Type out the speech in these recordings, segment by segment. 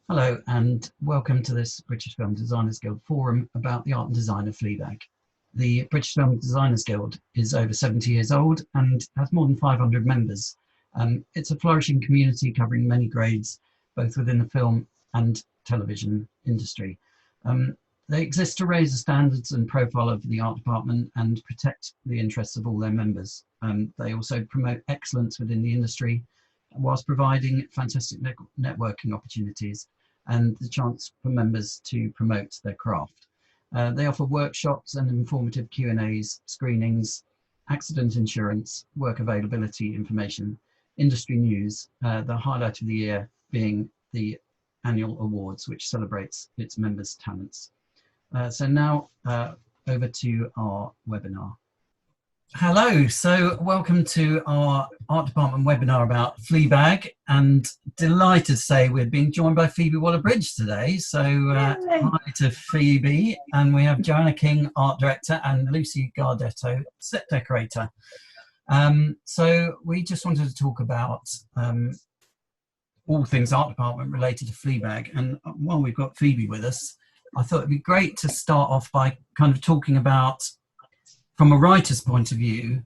Hello and welcome to this British Film Designers Guild forum about the art and design of Fleabag. The British Film Designers Guild is over 70 years old and has more than 500 members. It's a flourishing community covering many grades, both within the film and television industry. They exist to raise the standards and profile of the art department and protect the interests of all their members. They also promote excellence within the industry whilst providing fantastic networking opportunities and the chance for members to promote their craft. They offer workshops and informative Q&As, screenings, accident insurance, work availability information, industry news, the highlight of the year being the annual awards, which celebrates its members' talents. So now over to our webinar. Hello, so welcome to our art department webinar about Fleabag, and delighted to say we're being joined by Phoebe Waller-Bridge today. So hi to Phoebe, and we have Joanna King, art director, and Lucy Gardetto, set decorator. So we just wanted to talk about all things art department related to Fleabag, and while we've got Phoebe with us, I thought it'd be great to start off by kind of talking about, from a writer's point of view,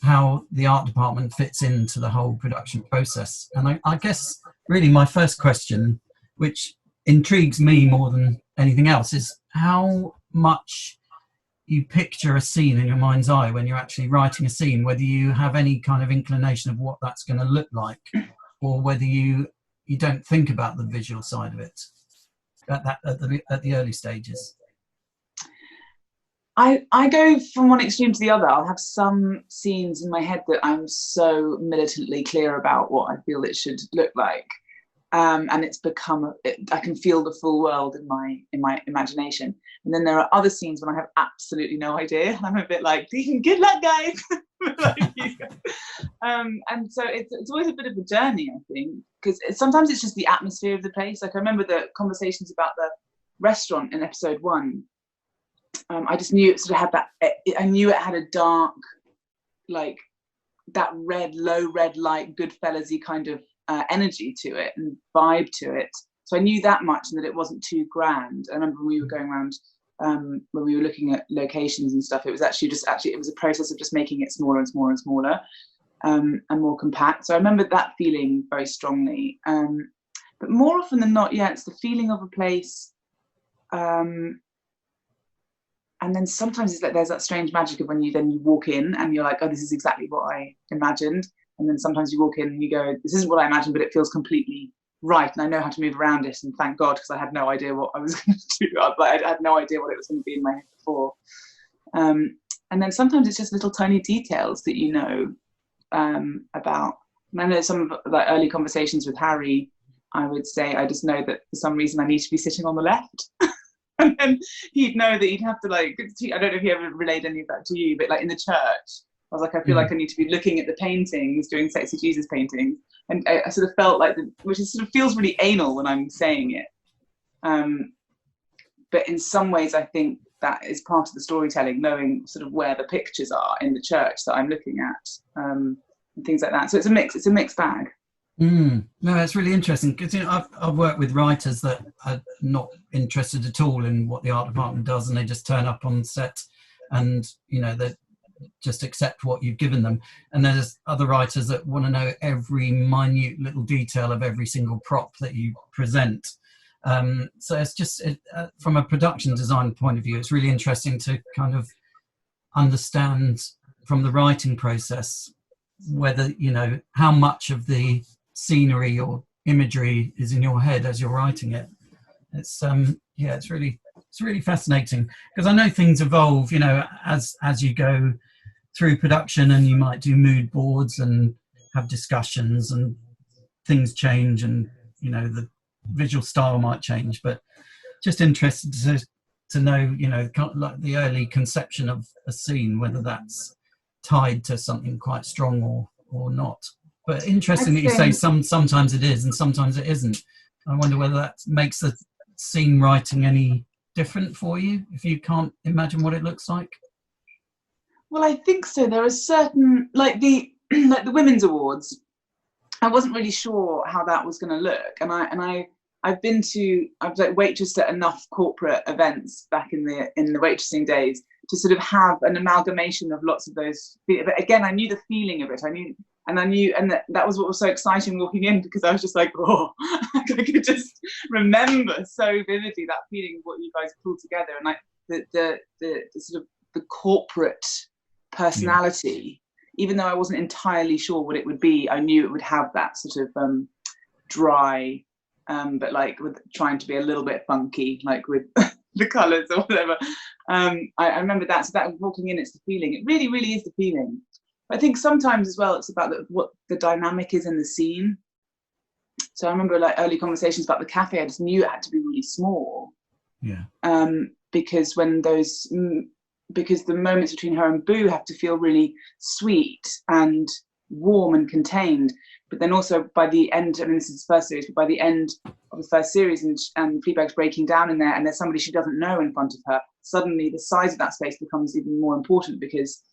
how the art department fits into the whole production process. And I guess really my first question, which intrigues me more than anything else, is how much you picture a scene in your mind's eye when you're actually writing a scene, whether you have any kind of inclination of what that's going to look like, or whether you don't think about the visual side of it at the early stages. I go from one extreme to the other. I'll have some scenes in my head that I'm so militantly clear about what I feel it should look like, and it's become I can feel the full world in my imagination. And then there are other scenes when I have absolutely no idea, and I'm a bit like, "Good luck, guys." And so it's always a bit of a journey, I think, because sometimes it's just the atmosphere of the place. Like I remember the conversations about the restaurant in episode 1. I just knew it sort of had that. I knew it had a dark, like that low red light, Goodfellas-y kind of energy to it and vibe to it. So I knew that much, and that it wasn't too grand. I remember when we were going around, when we were looking at locations and stuff, it was it was a process of just making it smaller and smaller and smaller, and more compact. So I remember that feeling very strongly. But more often than not, yeah, it's the feeling of a place. And then sometimes it's like there's that strange magic of when you walk in and you're like, oh, this is exactly what I imagined. And then sometimes you walk in and you go, this isn't what I imagined, but it feels completely right. And I know how to move around it. And thank God, because I had no idea what I was going to do. I had no idea what it was going to be in my head before. And then sometimes it's just little tiny details that you know about. And I know some of the early conversations with Harry, I would say, I just know that for some reason I need to be sitting on the left. And then he'd know that he'd have to, like, I don't know if he ever relayed any of that to you, but like in the church, I was like, I feel like I need to be looking at the paintings, doing Sexy Jesus paintings. And I sort of felt like, which is sort of feels really anal when I'm saying it. But in some ways, I think that is part of the storytelling, knowing sort of where the pictures are in the church that I'm looking at, and things like that. So it's a mixed bag. No, it's really interesting, because I've worked with writers that are not interested at all in what the art department does, and they just turn up on set and they just accept what you've given them. And there's other writers that want to know every minute little detail of every single prop that you present. So it's just from a production design point of view, it's really interesting to kind of understand from the writing process whether how much of the scenery or imagery is in your head as you're writing it. It's it's really fascinating, because I know things evolve as you go through production, and you might do mood boards and have discussions, and things change, and the visual style might change. But just interested to know kind of like the early conception of a scene, whether that's tied to something quite strong or not. But interesting that you say sometimes it is and sometimes it isn't. I wonder whether that makes the scene writing any different for you, if you can't imagine what it looks like. Well, I think so. There are certain, like the Women's Awards, I wasn't really sure how that was going to look, and I I've like waitressed at enough corporate events back in the waitressing days to sort of have an amalgamation of lots of those. But again, I knew the feeling of it. I knew, and that was what was so exciting walking in, because I was just like, oh, I could just remember so vividly that feeling of what you guys pulled together, and like the sort of the corporate personality. Even though I wasn't entirely sure what it would be, I knew it would have that sort of dry, but like with trying to be a little bit funky, like with the colours or whatever. I remember that. So that walking in, it's the feeling. It really, really is the feeling. I think sometimes as well, it's about what the dynamic is in the scene. So I remember like early conversations about the cafe. I just knew it had to be really small. Yeah. Because because the moments between her and Boo have to feel really sweet and warm and contained. But then also by the end, I mean, this is the first series, but by the end of the first series, and Fleabag's breaking down in there, and there's somebody she doesn't know in front of her, suddenly the size of that space becomes even more important, because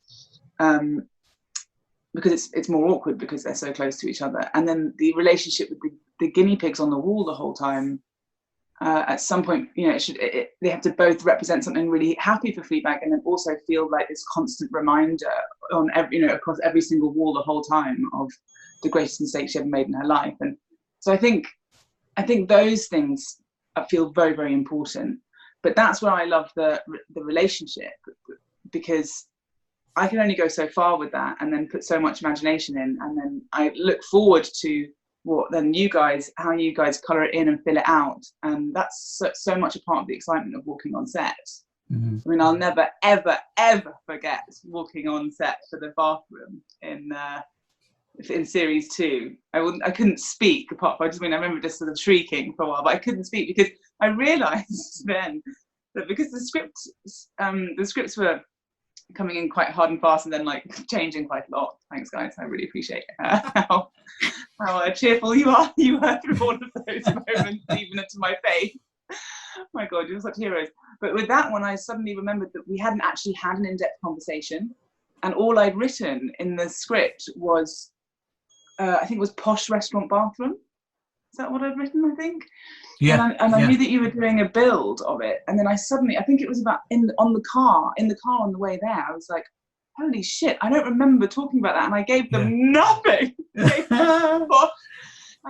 it's more awkward because they're so close to each other. And then the relationship with the guinea pigs on the wall the whole time, at some point, you know, they have to both represent something really happy for Fleabag, and then also feel like this constant reminder on every, you know, across every single wall the whole time of the greatest mistake she ever made in her life. And so I think those things feel very, very important. But that's where I love the relationship, because I can only go so far with that, and then put so much imagination in, and then I look forward to how you guys colour it in and fill it out. And that's so much a part of the excitement of walking on set. Mm-hmm. I mean, I'll never, ever, ever forget walking on set for the bathroom in series 2. I couldn't speak, apart from, I remember just sort of shrieking for a while, but I couldn't speak because I realised then that because the scripts were coming in quite hard and fast, and then like changing quite a lot. Thanks, guys. I really appreciate how cheerful you were through all of those moments, even to my face. My God, you're such heroes. But with that one, I suddenly remembered that we hadn't actually had an in-depth conversation, and all I'd written in the script was, I think it was posh restaurant bathroom. Is that what I'd written, I think? Yeah. And I knew that you were doing a build of it. And then I think it was about in the car on the way there, I was like, holy shit, I don't remember talking about that. And I gave them nothing. And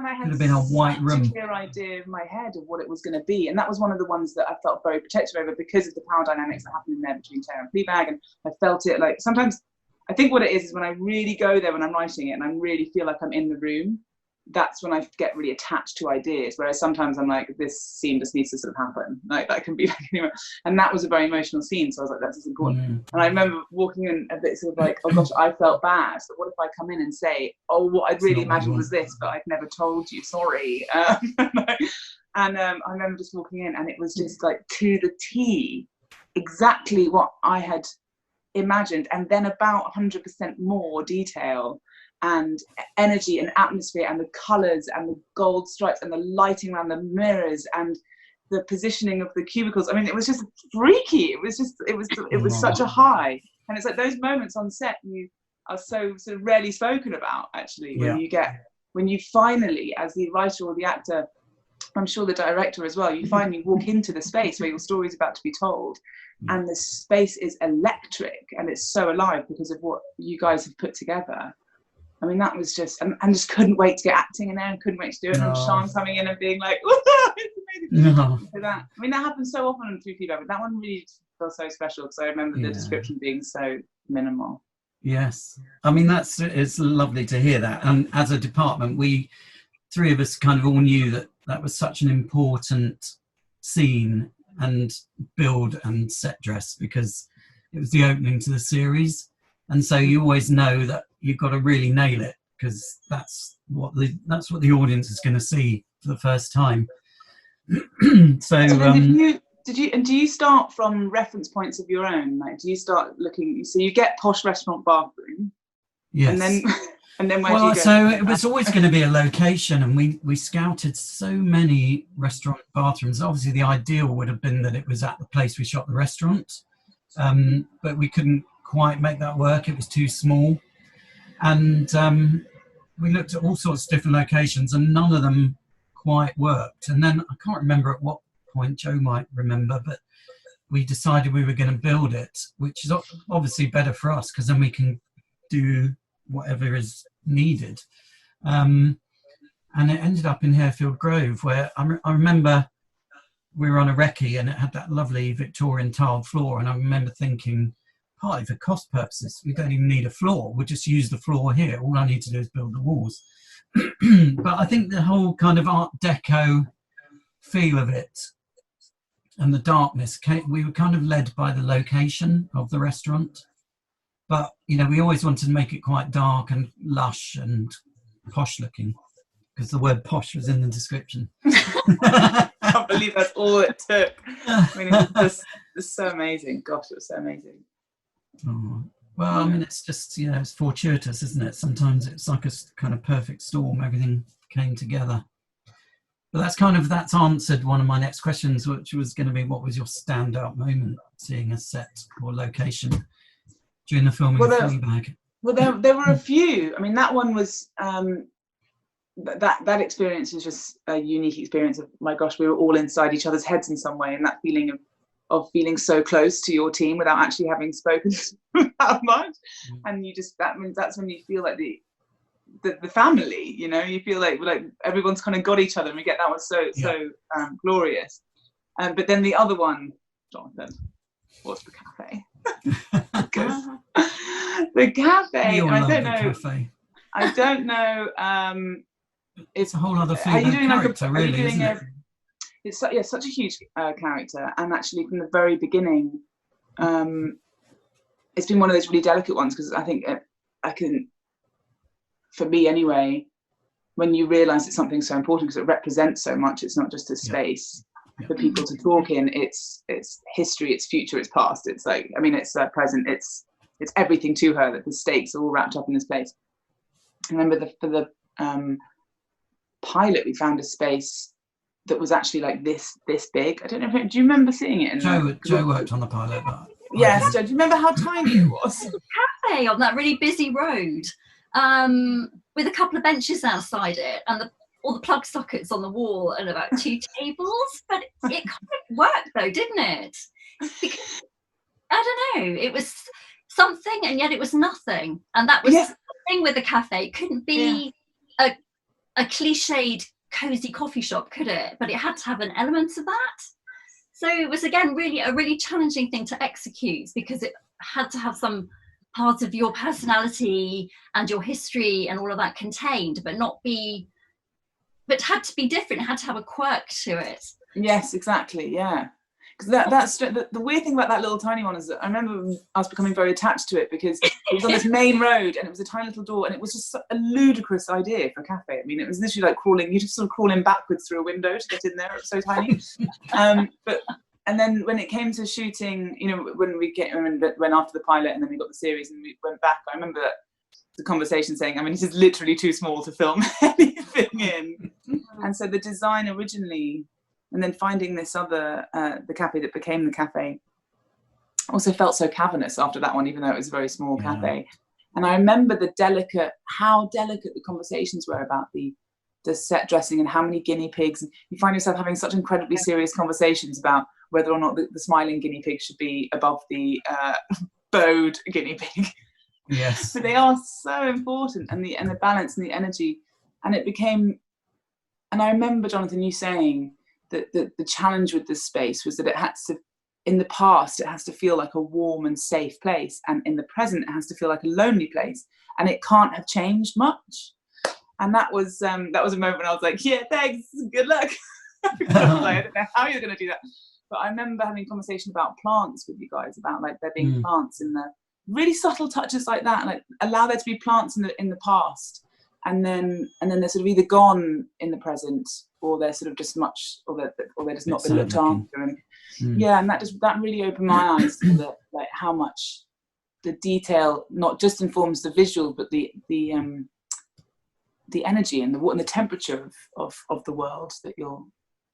I had been a white room. Clear idea in my head of what it was going to be. And that was one of the ones that I felt very protective over, because of the power dynamics that happened in there between Tara and Fleabag. And I felt it like, sometimes I think what it is when I really go there when I'm writing it, and I really feel like I'm in the room, that's when I get really attached to ideas. Whereas sometimes I'm like, this scene just needs to sort of happen. Like that can be like anywhere. And that was a very emotional scene. So I was like, that's important. And I remember walking in a bit sort of like, oh gosh, I felt bad. So what if I come in and say, oh, what I'd really imagined was this, but I'd never told you, sorry. And I remember just walking in, and it was just like to the T, exactly what I had imagined, and then about 100% more detail and energy and atmosphere and the colours and the gold stripes and the lighting around the mirrors and the positioning of the cubicles. I mean, it was just freaky. It was such a high. And it's like those moments on set you are so sort of rarely spoken about, actually, when you finally, as the writer or the actor, I'm sure the director as well, you finally walk into the space where your story is about to be told, and the space is electric and it's so alive because of what you guys have put together. I mean, that was just, and just couldn't wait to get acting in there, and couldn't wait to do it. And Sean coming in and being like, it's amazing. So that happens so often through Fleabag, but that one really feels so special, because I remember the description being so minimal. Yes. I mean, it's lovely to hear that. And as a department, we three of us kind of all knew that was such an important scene and build and set dress, because it was the opening to the series. And so you always know that you've got to really nail it, because that's what the audience is going to see for the first time. So do you start from reference points of your own? Like, do you start looking? So you get posh restaurant bathroom, yes, and then where do you go? So it was always going to be a location, and we scouted so many restaurant bathrooms. Obviously, the ideal would have been that it was at the place we shot the restaurant, but we couldn't quite make that work. It was too small, and we looked at all sorts of different locations, and none of them quite worked. And then I can't remember at what point, Joe might remember, but we decided we were going to build it, which is obviously better for us because then we can do whatever is needed. And it ended up in Harefield Grove, where I remember we were on a recce and it had that lovely Victorian tiled floor. And I remember thinking, partly for cost purposes, we don't even need a floor. We'll just use the floor here. All I need to do is build the walls. But I think the whole kind of Art Deco feel of it and the darkness, we were kind of led by the location of the restaurant. But, you know, we always wanted to make it quite dark and lush and posh looking, because the word posh was in the description. I can't believe that's all it took. I mean, it's so amazing. Gosh, it was so amazing. Oh. Well, I mean, it's just, you know, it's fortuitous, isn't it? Sometimes it's like a kind of perfect storm. Everything came together. But that's answered one of my next questions, which was going to be, what was your standout moment seeing a set or location during the filming of Fleabag? Well, there were a few. I mean, that one was, that experience was just a unique experience of, my gosh, we were all inside each other's heads in some way, and that feeling of feeling so close to your team without actually having spoken that much. And that's when you feel like the family, you know, you feel like everyone's kind of got each other, and we get that one so glorious. But then the other one, Jonathan, was the cafe. Because the cafe, I don't know. It's a whole other character, really, isn't it? It's such a huge character, and actually from the very beginning, it's been one of those really delicate ones, because I think for me anyway, when you realise it's something so important because it represents so much, it's not just a space for people to talk in. It's history, it's future, it's past. It's like, I mean, it's present. It's everything to her. That the stakes are all wrapped up in this place. I remember for the pilot, we found a space that was actually like this big. I don't know. Do you remember seeing it? Joe worked on the pilot. Yes, Joe. Do you remember how tiny it was? It was a cafe on that really busy road, with a couple of benches outside it, and all the plug sockets on the wall, and about 2 tables. But it kind of worked, though, didn't it? Because, I don't know. It was something, and yet it was nothing. And that was the thing with the cafe. It couldn't be a cliched cozy coffee shop, could it? But it had to have an element of that. So it was, again, really a really challenging thing to execute, because it had to have some part of your personality and your history and all of that contained, but had to be different. It had to have a quirk to it. Yes, exactly. Yeah. Because that's the weird thing about that little tiny one is that I remember us becoming very attached to it, because it was on this main road and it was a tiny little door, and it was just a ludicrous idea for a cafe. I mean, it was literally like you just sort of crawl in backwards through a window to get in there. It was so tiny. And then when it came to shooting, you know, when after the pilot and then we got the series and we went back, I remember the conversation saying, I mean, this is literally too small to film anything in. And so the design originally, and then finding this other, the cafe that became the cafe, also felt so cavernous after that one, even though it was a very small cafe. And I remember how delicate the conversations were about the set dressing and how many guinea pigs. And you find yourself having such incredibly serious conversations about whether or not the smiling guinea pig should be above the bowed guinea pig. Yes. But they are so important, and the balance and the energy. And it became, and I remember, Jonathan, you saying that the challenge with this space was that it had to, in the past, it has to feel like a warm and safe place, and in the present, it has to feel like a lonely place, and it can't have changed much. And that was a moment when I was like, yeah, thanks, good luck. I don't know how you're going to do that. But I remember having a conversation about plants with you guys, about like there being plants in the really subtle touches like that, like allow there to be plants in the past, and then they're sort of either gone in the present, or they're sort of just much, or they're just not been looked after. Yeah, and that really opened my eyes to like how much the detail not just informs the visual, but the energy and the temperature of the world that you're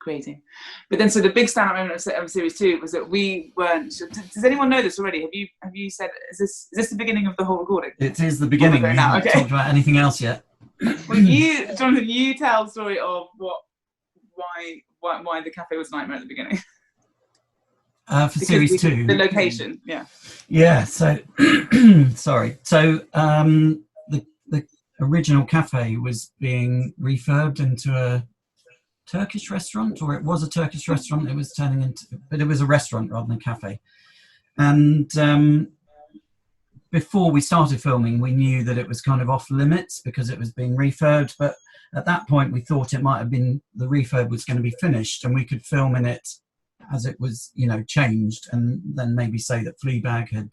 creating. But then, so the big standout moment of series 2 was that we weren't. Does anyone know this already? Have you said, is this the beginning of the whole recording? It is the beginning. We haven't talked about anything else yet. Well, Jonathan, you tell the story of what why the cafe was a nightmare at the beginning? For series 2, the location, yeah. Yeah. So, sorry. So the original cafe was being refurbed into a Turkish restaurant, or it was a Turkish restaurant. It was turning into, but it was a restaurant rather than a cafe. And before we started filming, we knew that it was kind of off limits because it was being refurbed. But at that point, we thought it might have been the refurb was going to be finished, and we could film in it as it was, you know, changed, and then maybe say that Fleabag had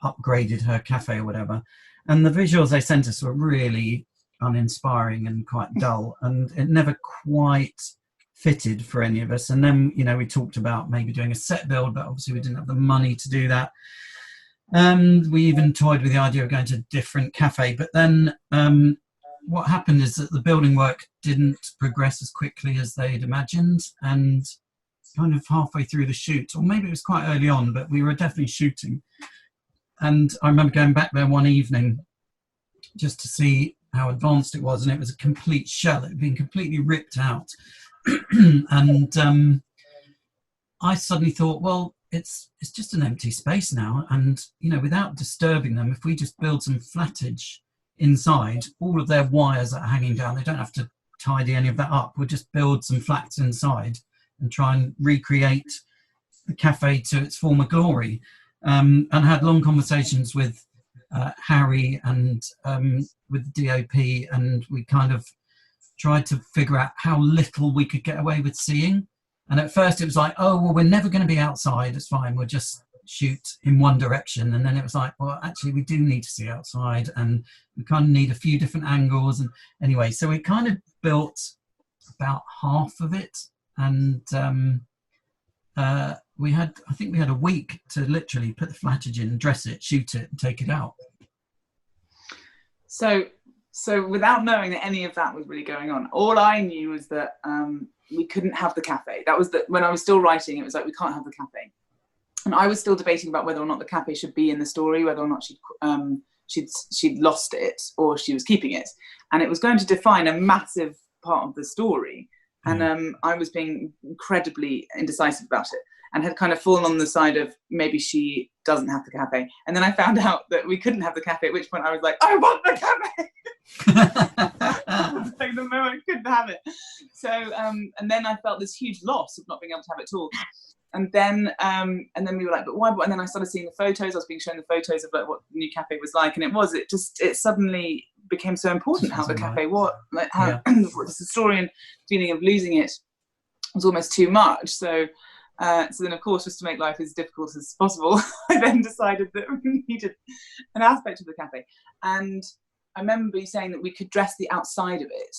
upgraded her cafe or whatever. And the visuals they sent us were really uninspiring and quite dull, and it never quite fitted for any of us. And then, you know, we talked about maybe doing a set build, but obviously we didn't have the money to do that. And we even toyed with the idea of going to a different cafe. But then what happened is that the building work didn't progress as quickly as they'd imagined, and kind of halfway through the shoot, or maybe it was quite early on, but we were definitely shooting. And I remember going back there one evening just to see how advanced it was, and it was a complete shell. It had been completely ripped out. And I suddenly thought, well, it's just an empty space now, and, you know, without disturbing them, if we just build some flattage inside, all of their wires that are hanging down, they don't have to tidy any of that up. We'll just build some flats inside and try and recreate the cafe to its former glory. And had long conversations with Harry and with the DOP, and we kind of tried to figure out how little we could get away with seeing. And at first it was like, oh, well, we're never going to be outside, it's fine, we'll just shoot in one direction. And then it was like, well, actually we do need to see outside, and we kind of need a few different angles. And anyway, so we kind of built about half of it, and I think we had a week to literally put the flattage in, dress it, shoot it, and take it out. So without knowing that any of that was really going on, all I knew was that we couldn't have the cafe. That was when I was still writing, it was like, we can't have the cafe. And I was still debating about whether or not the cafe should be in the story, whether or not she'd lost it or she was keeping it. And it was going to define a massive part of the story. And I was being incredibly indecisive about it, and had kind of fallen on the side of maybe she doesn't have the cafe. And then I found out that we couldn't have the cafe, at which point I was like, I want the cafe! Like the moment I couldn't have it. So, and then I felt this huge loss of not being able to have it at all. And then we were like, but why? And then I started seeing the photos. I was being shown the photos of like what the new cafe was like, and it suddenly became so important how the cafe was, like how the story and feeling of losing it was almost too much. So then, of course, just to make life as difficult as possible, I then decided that we needed an aspect of the cafe. And I remember you saying that we could dress the outside of it,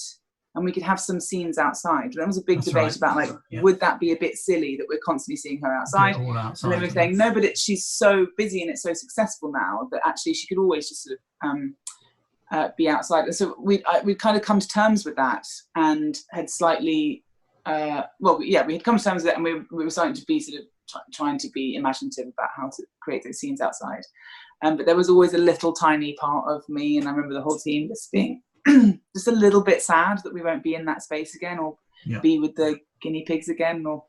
and we could have some scenes outside. There was a big debate about, like, would that be a bit silly that we're constantly seeing her outside? And then we were saying, no, but she's so busy and it's so successful now that actually she could always just sort of be outside. And so we'd kind of come to terms with that, and had slightly, we had come to terms with it, and we were starting to be sort of trying to be imaginative about how to create those scenes outside. But there was always a little tiny part of me, and I remember the whole team just being just a little bit sad that we won't be in that space again, or be with the guinea pigs again, or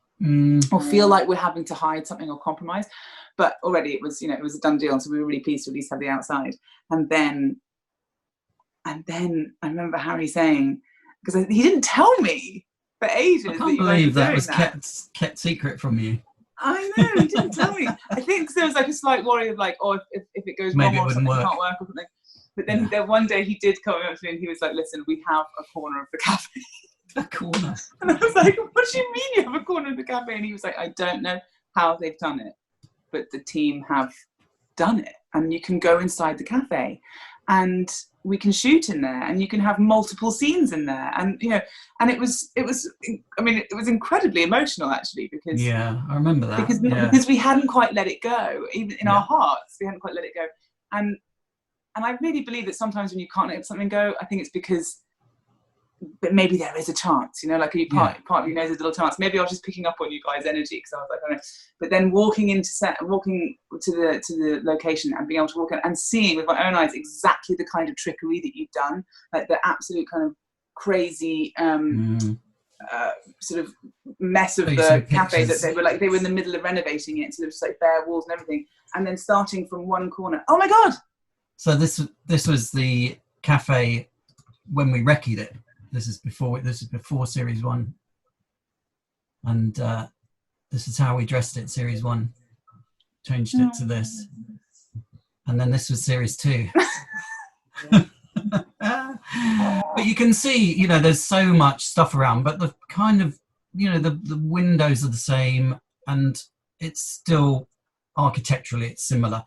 feel like we're having to hide something or compromise. But already it was, it was a done deal, and so we were really pleased to at least have the outside. And then I remember Harry saying, because he didn't tell me for ages. I can't believe that was kept secret from you. I know, he didn't tell me. I think there was like a slight worry of like, if it goes wrong or something can't work or something. But then one day he did come up to me and he was like, listen, we have a corner of the cafe. A corner? And I was like, what do you mean you have a corner of the cafe? And he was like, I don't know how they've done it, but the team have done it. And you can go inside the cafe and we can shoot in there, and you can have multiple scenes in there. And, and it was incredibly emotional, actually, because I remember that. Because we hadn't quite let it go, even in our hearts, we hadn't quite let it go. And I really believe that sometimes when you can't let something go, I think it's because maybe there is a chance, like part of you knows there's a little chance. Maybe I was just picking up on you guys' energy, because I was like, I don't know. But then walking to the location and being able to walk in and seeing with my own eyes exactly the kind of trickery that you've done, like the absolute kind of crazy sort of mess of Oh, you the saw cafe that pictures. they were in the middle of renovating it, so there was just like bare walls and everything, and then starting from one corner. Oh my god! So this was the cafe when we recce'd it. This is before series 1, and this is how we dressed it. Series 1, changed it to this, and then this was series 2. But you can see, you know, there's so much stuff around, but the kind of, you know, the windows are the same, and it's still architecturally it's similar.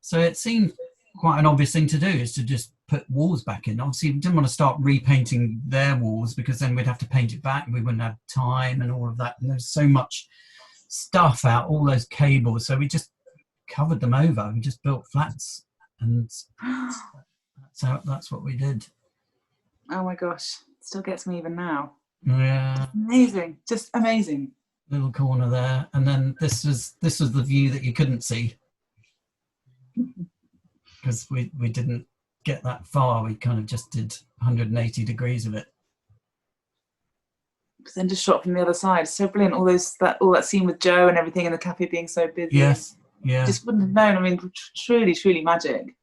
So it seemed quite an obvious thing to do, is to just put walls back in. Obviously, we didn't want to start repainting their walls, because then we'd have to paint it back and we wouldn't have time and all of that. And there's so much stuff out, all those cables. So we just covered them over and just built flats, and that's what we did. Oh my gosh, it still gets me even now. Yeah, Amazing, just amazing. little corner there, and then this was the view that you couldn't see, because we didn't get that far. We kind of just did 180 degrees of it. But then just shot from the other side. So brilliant. All that scene with Joe and everything, and the cafe being so busy. Yes, yeah. Just wouldn't have known. I mean, truly, truly magic.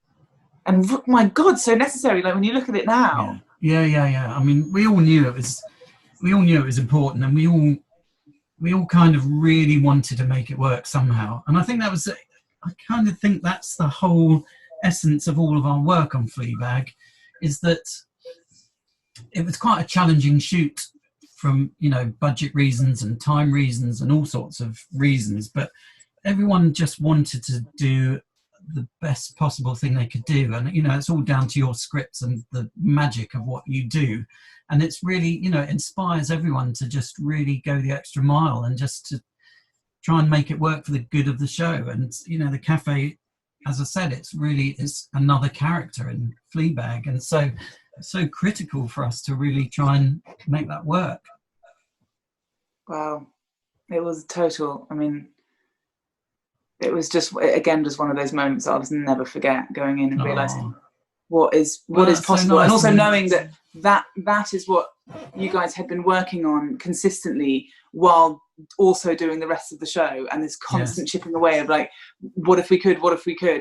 And my God, so necessary. Like when you look at it now. Yeah. I mean, we all knew it was important, and we all kind of really wanted to make it work somehow. And I think I kind of think that's the whole essence of all of our work on Fleabag, is that it was quite a challenging shoot from, you know, budget reasons and time reasons and all sorts of reasons, but everyone just wanted to do the best possible thing they could do. And, you know, it's all down to your scripts and the magic of what you do. And it's really, you know, it inspires everyone to just really go the extra mile and just to try and make it work for the good of the show. And, you know, the cafe, as I said, it's another character in Fleabag. And so critical for us to really try and make that work. Wow. It was total. I mean, it was just, again, just one of those moments that I'll just never forget, going in and realizing what is possible. So nice. And also knowing that is what you guys had been working on consistently while also doing the rest of the show, and this constant chipping away of like, what if we could,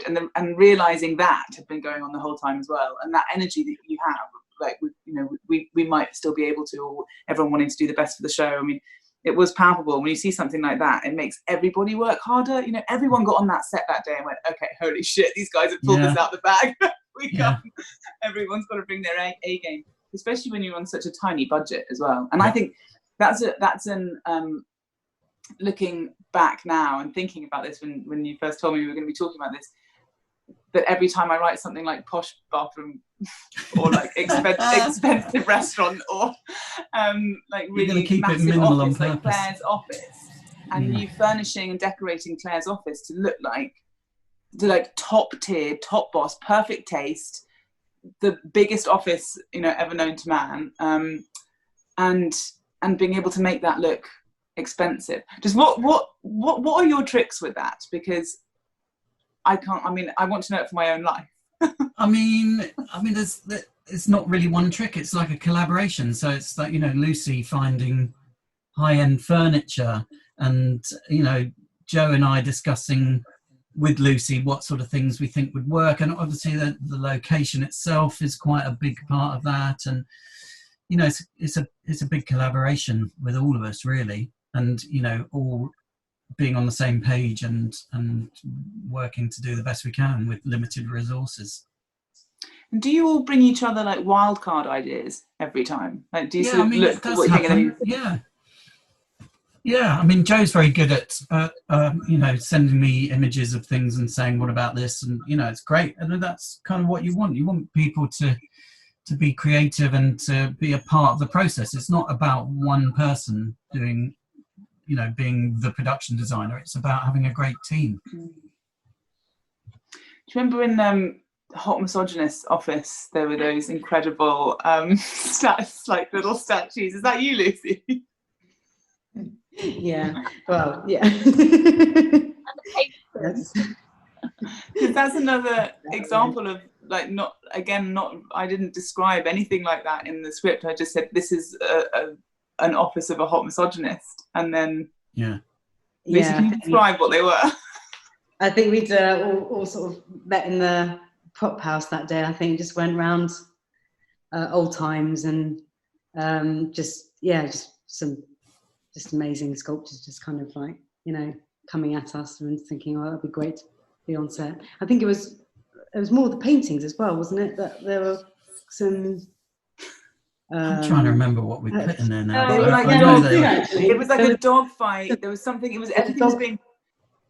and realizing that had been going on the whole time as well. And that energy that you have, like, you know, we might still be able to, or everyone wanting to do the best for the show. I mean, it was palpable. When you see something like that, it makes everybody work harder. You know, everyone got on that set that day and went, okay, holy shit, these guys have pulled this out the bag. Everyone's got to bring their A game, especially when you're on such a tiny budget as well. And I think that's looking back now and thinking about this, when you first told me we were going to be talking about this, that every time I write something like posh bathroom or like expensive restaurant, or like really keep massive it minimal office, on like purpose. Claire's office, and you furnishing and decorating Claire's office to look like top tier, top boss, perfect taste, the biggest office, you know, ever known to man, and being able to make that look expensive. Just what are your tricks with that? Because I want to know it for my own life. I mean, it's not really one trick. It's like a collaboration. So it's like, you know, Lucy finding high-end furniture, and, you know, Joe and I discussing with Lucy what sort of things we think would work. And obviously the location itself is quite a big part of that. And, you know, it's a big collaboration with all of us, really. And, you know, all being on the same page and working to do the best we can with limited resources. And do you all bring each other like wild card ideas every time? Like, do you sort of look at what you think and then Yeah, I mean, Joe's very good at you know, sending me images of things and saying, what about this? And, you know, it's great. And that's kind of what you want. You want people to be creative and to be a part of the process. It's not about one person doing, you know, being the production designer. It's about having a great team. Do you remember in Hot Misogynist office, there were those incredible like little statues? Is that you, Lucy? Yeah, well, yeah. Because that's another example of like, I didn't describe anything like that in the script. I just said, this is an office of a hot misogynist, and then Yeah. Lucy, can you describe what they were? I think we'd all sort of met in the prop house that day. I think just went round old times and just some amazing sculptures, just kind of like, you know, coming at us and thinking, oh, that'd be great to be on set. I think it was more the paintings as well, wasn't it? That there were some. I'm trying to remember what we put in there now. They were like it was like a dog fight. There was something. It was everything was being.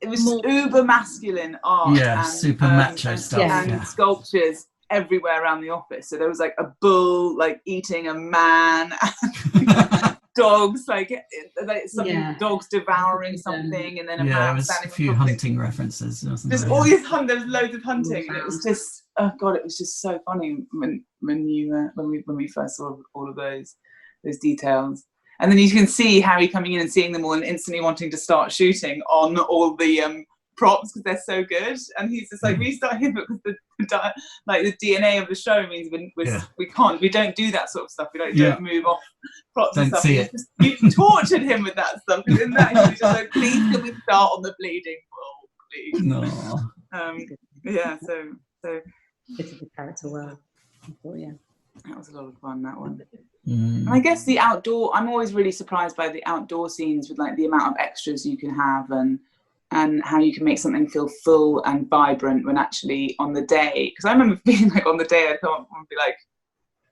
It was uber masculine art. Yeah, and, super macho stuff. And sculptures everywhere around the office. So there was like a bull like eating a man. Dogs dogs devouring something, and then a man standing. A few hunting references. Just all these there was loads of hunting, and it was just it was just so funny when we first saw all of those details, and then you can see Harry coming in and seeing them all and instantly wanting to start shooting on all the props because they're so good, and he's just like, restart here because the DNA of the show means we don't do that sort of stuff. We don't move off props and stuff. See it. You tortured him with that stuff. In that he was just like, please can we start on the bleeding bull, please? No. So bit of the character well. That was a lot of fun, that one. And I guess the outdoor, I'm always really surprised by the outdoor scenes with like the amount of extras you can have and how you can make something feel full and vibrant when actually on the day, because I remember being like on the day I'd come up and be like,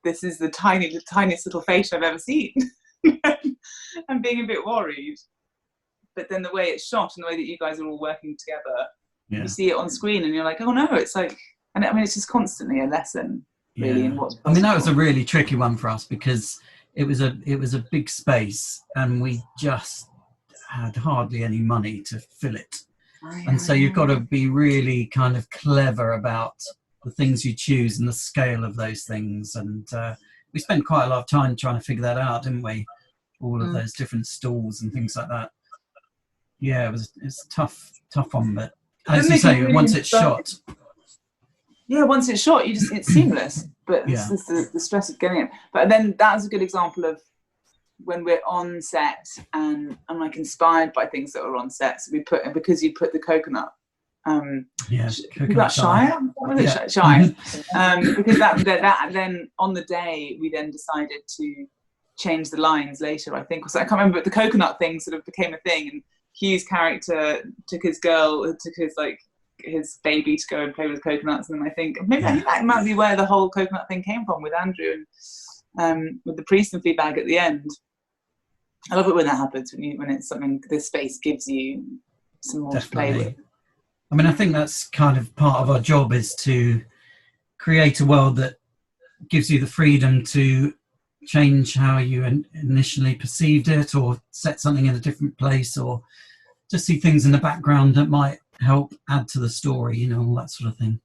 this is the tiniest little face I've ever seen and being a bit worried. But then the way it's shot and the way that you guys are all working together, you see it on screen and you're like, oh no, it's like, and I mean, it's just constantly a lesson really in what's possible. I mean, that was a really tricky one for us because it was a big space and we just had hardly any money to fill it. And so you've got to be really kind of clever about the things you choose and the scale of those things. And we spent quite a lot of time trying to figure that out, didn't we? All of those different stalls and things like that. Yeah, it's a tough one, but as you say, once it's shot. Yeah, once it's shot, it's seamless. But it's just the stress of getting it. But then that's a good example of when we're on set and I'm like inspired by things that are on set. So because you put the coconut. Coconut Shire. Shire. Because that then on the day we then decided to change the lines later. I think I can't remember, but the coconut thing sort of became a thing, and Hugh's character took his baby to go and play with coconuts, and then I think that might be where the whole coconut thing came from with Andrew and with the priest and Fleabag at the end. I love it when that happens, when it's something this space gives you some more to play with. I mean, I think that's kind of part of our job, is to create a world that gives you the freedom to change how you initially perceived it, or set something in a different place, or just see things in the background that might help add to the story, all that sort of thing.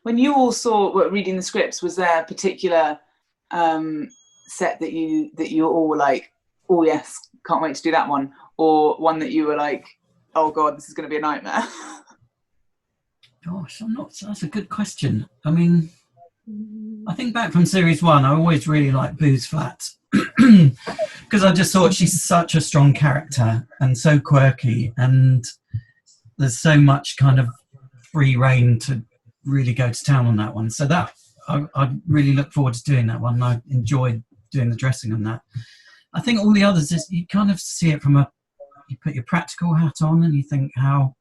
When you all were reading the scripts, was there a particular set that you all were like, oh yes, can't wait to do that one, or one that you were like, oh god, this is going to be a nightmare? Gosh, that's a good question. I mean, I think back from series 1, I always really liked Boo's flat because I just thought she's such a strong character and so quirky, and there's so much kind of free reign to really go to town on that one. So that I really look forward to doing that one. I enjoyed doing the dressing on that. I think all the others is you kind of see it from you put your practical hat on and you think, how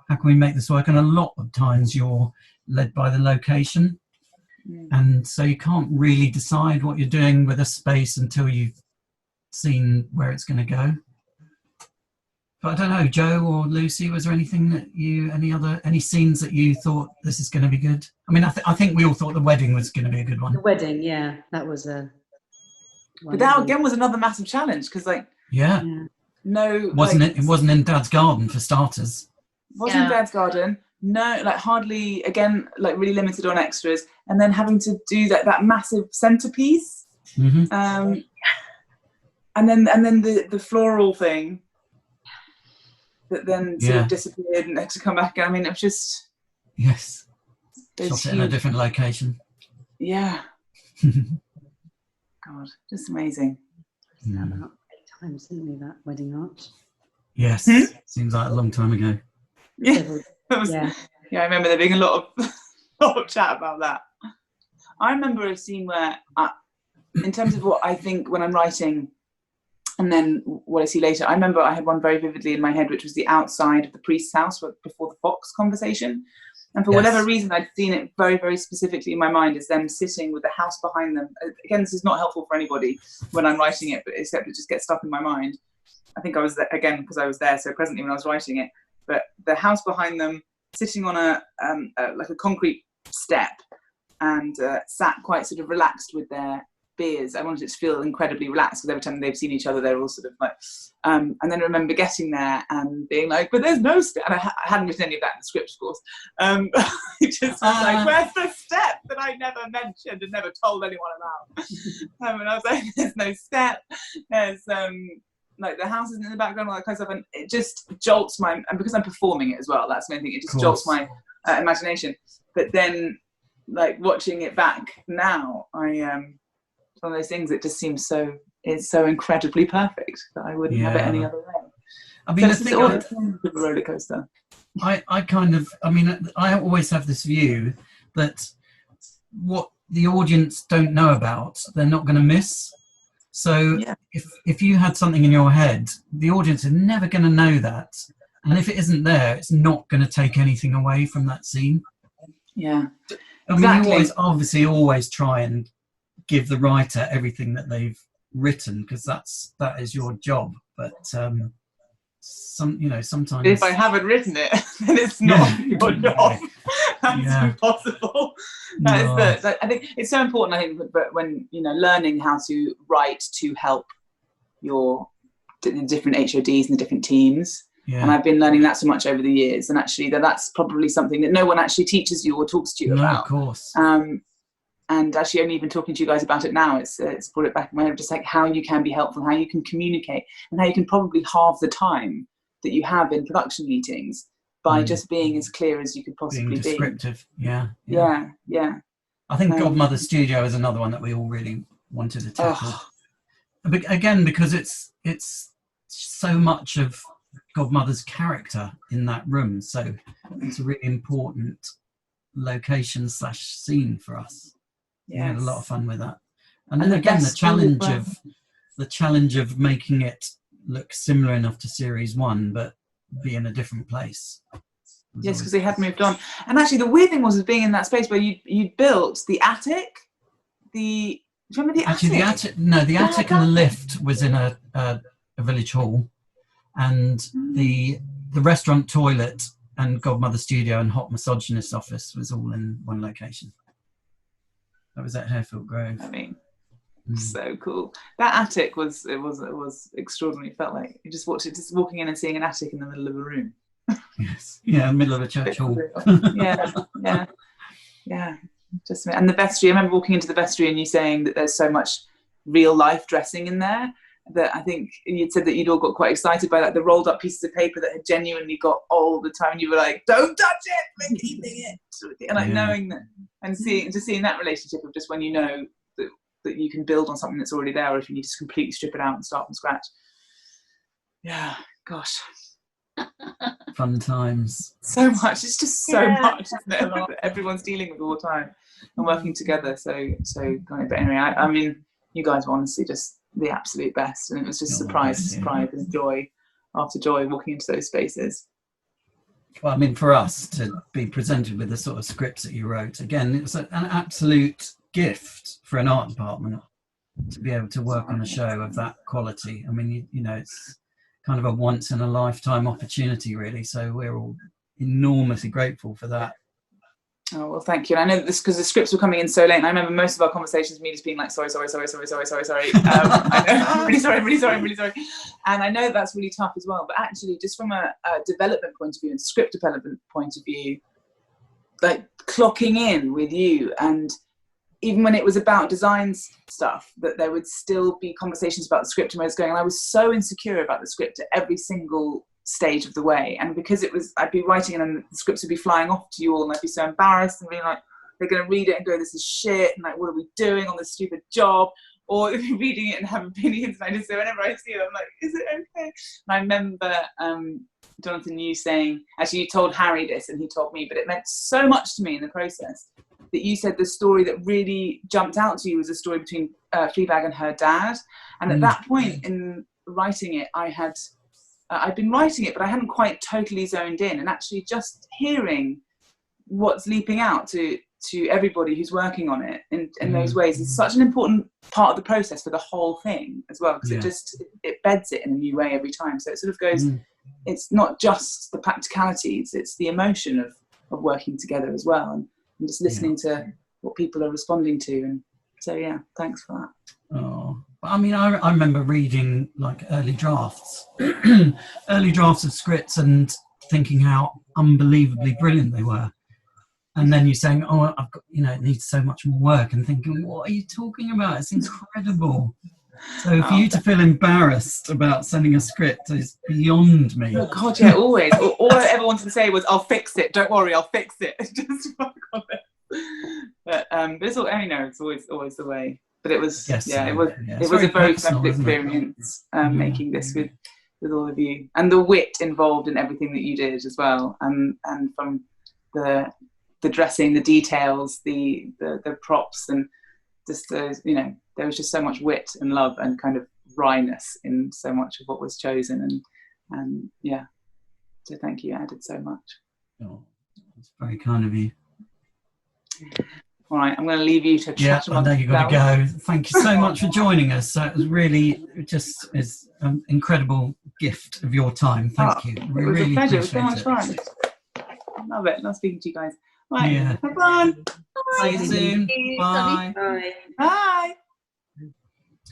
can we make this work? And a lot of times you're led by the location. And so you can't really decide what you're doing with a space until you've seen where it's going to go. But I don't know, Joe or Lucy, was there anything that any scenes that you thought this is going to be good? I mean, I think we all thought the wedding was going to be a good one. The wedding, yeah, that was a. But that again was another massive challenge because, no, it wasn't in Dad's garden for starters. Wasn't in Dad's garden. No, like hardly, again, like really limited on extras, and then having to do that massive centerpiece, and then the floral thing that then sort of disappeared and had to come back. I mean, it was just shot it in a different location. Yeah. God, just amazing. About 8 times, didn't we, that wedding arch? Yes, seems like a long time ago. Yeah, Yeah. I remember there being a lot of chat about that. I remember a scene where, in terms of what I think when I'm writing, and then what I see later, I remember I had one very vividly in my head, which was the outside of the priest's house before the fox conversation. And for whatever reason, I'd seen it very, very specifically in my mind as them sitting with the house behind them. Again, this is not helpful for anybody when I'm writing it, but except it just gets stuck in my mind. I think I was there, again, because I was there so presently when I was writing it, but the house behind them sitting on a concrete step and sat quite sort of relaxed with their beers. I wanted it to feel incredibly relaxed because every time they've seen each other, they're all sort of like, and then I remember getting there and being like, but there's no step. And I hadn't written any of that in the script, of course. It just was like, where's the step that I never mentioned and never told anyone about? And I was like, there's no step. There's like the house is in the background, all that kind of stuff, and it just jolts and because I'm performing it as well, that's the main thing. It just jolts my imagination. But then, like watching it back now, it's one of those things that just seems it's so incredibly perfect that I wouldn't have it any other way. I mean, so it's a roller coaster. I always have this view that what the audience don't know about, they're not going to miss. So if you had something in your head, the audience are never going to know that. And if it isn't there, it's not going to take anything away from that scene. Yeah. I mean, you always try and give the writer everything that they've written, because that is your job. But sometimes if I haven't written it, then it's not your job. That's impossible. I think it's so important. I think, but when learning how to write to help the different HODs and the different teams. Yeah. And I've been learning that so much over the years, and actually that's probably something that no one actually teaches you or talks to you about. Of course. And actually only even talking to you guys about it now, it's brought it back in my head, just like how you can be helpful, how you can communicate, and how you can probably halve the time that you have in production meetings by just being as clear as you could possibly be. Descriptive, yeah. I think Godmother Studio is another one that we all really wanted to tackle. Again, because it's so much of Godmother's character in that room, so it's a really important location / scene for us. We had a lot of fun with that, and then again the challenge of making it look similar enough to series 1 but be in a different place. Yes, because they had moved on. And actually the weird thing was being in that space where you built the attic. Do you remember the attic? Actually the attic and the lift was in a village hall, and the restaurant toilet and Godmother Studio and Hot Misogynist office was all in one location. That was at Harefield Grove. I mean, so cool. That attic was extraordinary. It felt like you just walking in and seeing an attic in the middle of a room. Yes, in the middle of a church hall. yeah. Just and the vestry. I remember walking into the vestry and you saying that there's so much real life dressing in there that I think you'd said that you'd all got quite excited by, like, the rolled up pieces of paper that had genuinely got old the time, and you were like, don't touch it, we're keeping it, and like knowing that and seeing that relationship of just when you know that you can build on something that's already there, or if you need to completely strip it out and start from scratch. Yeah, gosh. Fun times. So much. It's just so much, isn't it? That everyone's dealing with all the time and working together. So but anyway, I mean, you guys were honestly just the absolute best, and it was just surprise and joy after joy walking into those spaces. Well, I mean, for us to be presented with the sort of scripts that you wrote, again, it was an absolute gift for an art department to be able to work on a show of that quality. I mean, it's kind of a once in a lifetime opportunity, really. So we're all enormously grateful for that. Oh, well, thank you. And I know this because the scripts were coming in so late, and I remember most of our conversations, me just being like, sorry. I know, really sorry. And I know that's really tough as well. But actually, just from a development point of view and script development point of view, like clocking in with you, and even when it was about design stuff, that there would still be conversations about the script and where it's going. And I was so insecure about the script at every single stage of the way, and because I'd be writing and the scripts would be flying off to you all, and I'd be so embarrassed and being like, they're going to read it and go, this is shit, and like, what are we doing on this stupid job? or reading it and have opinions. And I just say, whenever I see it, I'm like, is it okay? And I remember Jonathan, you saying, actually you told Harry this and he told me, but it meant so much to me in the process, that you said the story that really jumped out to you was a story between Fleabag and her dad. And at that point in writing it, I'd been writing it, but I hadn't quite totally zoned in, and actually just hearing what's leaping out to everybody who's working on it in those ways is such an important part of the process for the whole thing as well, because it beds it in a new way every time. So it sort of goes, it's not just the practicalities, it's the emotion of working together as well, and just listening to what people are responding to. And so yeah, thanks for that. Oh, I mean, I remember reading like early drafts of scripts and thinking how unbelievably brilliant they were. And then you're saying, oh, I've got, it needs so much more work, and thinking, what are you talking about? It's incredible. So for you to feel embarrassed about sending a script is beyond me. Oh God, yeah, always. All I ever wanted to say was, I'll fix it. Don't worry, I'll fix it. Just work on it. But it's all, it's always the way. But it was, it was a very pleasant experience making this with all of you, and the wit involved in everything that you did as well, and from the dressing, the details, the props, and just those, there was just so much wit and love and kind of wryness in so much of what was chosen, and so thank you, added so much. Oh, that's very kind of you. All right, I'm going to leave you to chat. I know you've got to go. Thank you so much for joining us. So it was really just is an incredible gift of your time. Thank you. It was a pleasure. It was so much fun. I love it. Nice speaking to you guys. Right. Yeah. Have fun. See you soon. Bye. Bye.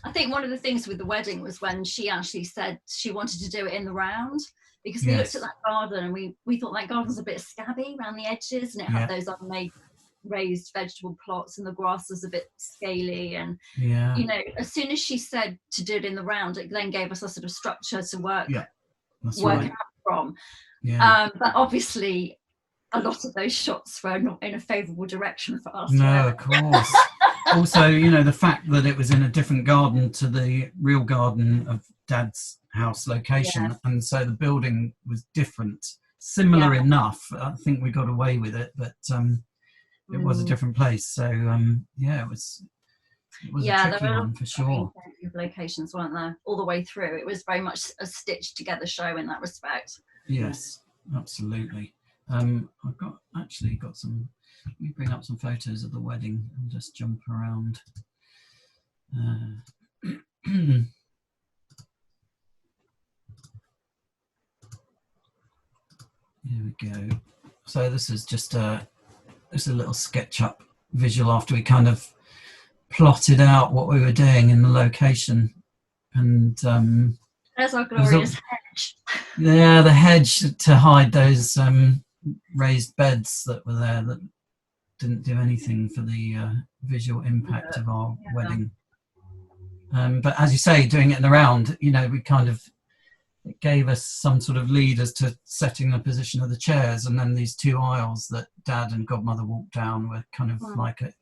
I think one of the things with the wedding was when she actually said she wanted to do it in the round, because we looked at that garden and we thought that garden was a bit scabby around the edges, and it had those unmade raised vegetable plots, and the grass was a bit scaly, and as soon as she said to do it in the round, it then gave us a sort of structure to work out from. But obviously a lot of those shots were not in a favourable direction for us. No, of course. Also, the fact that it was in a different garden to the real garden of Dad's house location, and so the building was different, similar enough. I think we got away with it, but it was a different place. So it was a tricky one for sure. Locations, weren't there, all the way through? It was very much a stitched together show in that respect. Yes, absolutely. I've got some. Let me bring up some photos of the wedding and just jump around. Here we go. So this is just a little SketchUp visual after we kind of plotted out what we were doing in the location, and there's our glorious hedge. Yeah, the hedge to hide those raised beds that were there that didn't do anything for the visual impact of our wedding. But as you say, doing it in the round, we kind of, it gave us some sort of lead as to setting the position of the chairs, and then these two aisles that Dad and Godmother walked down were kind of like a,